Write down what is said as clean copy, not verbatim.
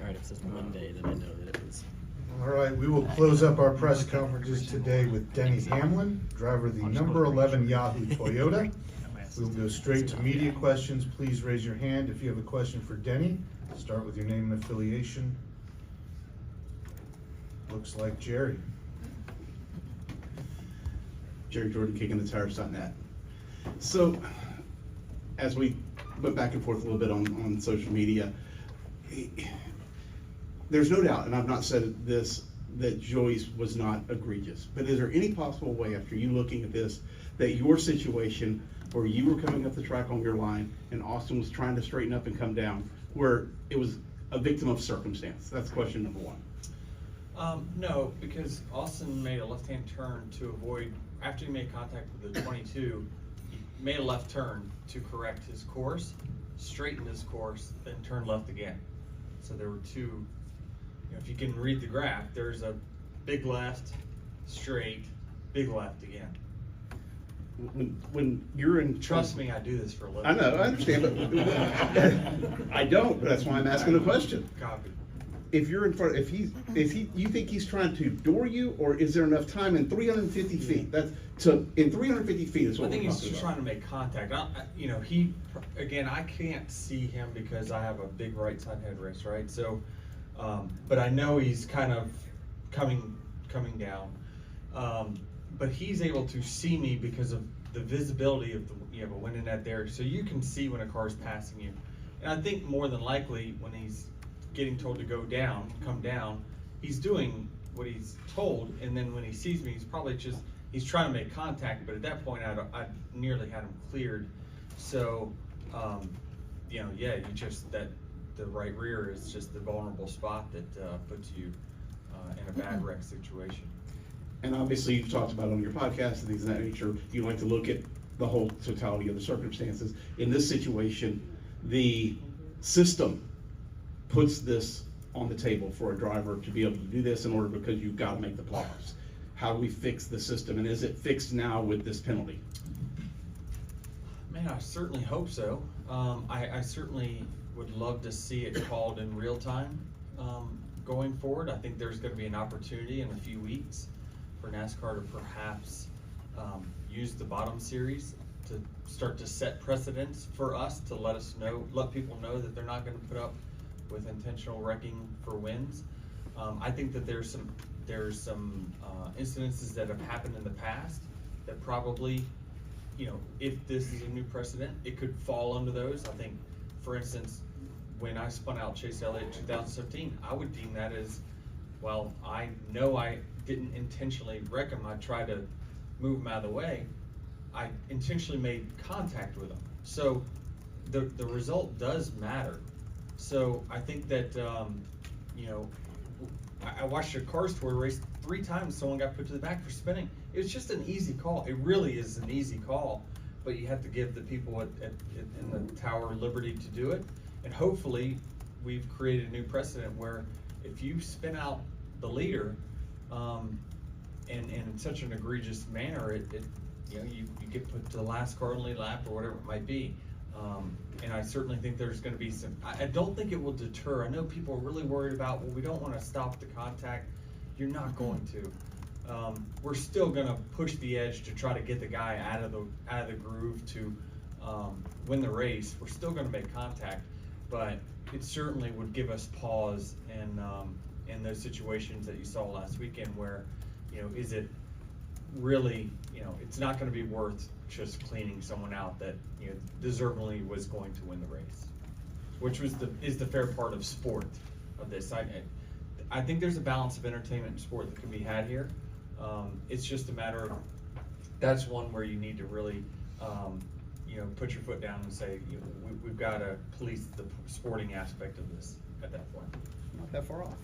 right, if it's Monday, then I know that it was. All right, we will close up our press conferences today with Denny Hamlin, driver of the number 11 Yahoo Toyota. We will go straight to media questions. Please raise your hand if you have a question for Denny. Start with your name and affiliation. Looks like Jerry. Jerry Jordan, KickingTheTires.net. So, as we went back and forth a little bit on social media, there's no doubt, and I've not said this, that Joey's was not egregious. But is there any possible way, after you looking at this, that your situation where you were coming up the track on your line and Austin was trying to straighten up and come down, where it was a victim of circumstance? That's question number one. No, because Austin made a left-hand turn to avoid, after he made contact with the 22, he made a left turn to correct his course, straightened his course, then turned left again. So there were two, if you can read the graph, there's a big left, straight, big left again. When you're in, Trust me, I do this for a living. I know, I understand, but I don't. But that's why I'm asking the question. Copy. If you're in front, you think he's trying to door you, or is there enough time in 350 feet? In 350 feet is what I think we're he's talking just about. trying to make contact. I can't see him because I have a big right side head race, right? So, but I know he's kind of coming down. But he's able to see me because of the visibility of you have a window net there, so you can see when a car is passing you. And I think more than likely when he's getting told to go down, come down, he's doing what he's told, and then when he sees me, he's trying to make contact. But at that point, I nearly had him cleared. So, the right rear is just the vulnerable spot that puts you in a bad wreck situation. And obviously, you've talked about on your podcast and things of that nature, you like to look at the whole totality of the circumstances. In this situation, the system puts this on the table for a driver to be able to do this in order, because you've got to make the playoffs. How do we fix the system, and is it fixed now with this penalty? Man, I certainly hope so. I certainly would love to see it called in real time going forward. I think there's going to be an opportunity in a few weeks for NASCAR to perhaps use the bottom series to start to set precedents for us, to let people know that they're not going to put up with intentional wrecking for wins. I think that there's some incidences that have happened in the past that probably, if this is a new precedent, it could fall under those. I think, for instance, when I spun out Chase Elliott in 2017, I would deem that as, well, I know I didn't intentionally wreck him. I tried to move him out of the way. I intentionally made contact with him. So the result does matter. So I think that, I watched a Cars Tour race 3 times. Someone got put to the back for spinning. It was just an easy call. It really is an easy call, but you have to give the people in the Tower liberty to do it. And hopefully we've created a new precedent where if you spin out the leader in such an egregious manner, you get put to the last car on the lead lap or whatever it might be. And I certainly think there's going to be I don't think it will deter. I know people are really worried about, well, we don't want to stop the contact. You're not going to. We're still going to push the edge to try to get the guy out of the groove to win the race. We're still going to make contact, but it certainly would give us pause in those situations that you saw last weekend where, is it really, it's not going to be worth just cleaning someone out that deservingly was going to win the race, which is the fair part of sport of this. I think there's a balance of entertainment and sport that can be had here. It's just a matter of, that's one where you need to really put your foot down and say, we've got to police the sporting aspect of this at that point. Not that far off.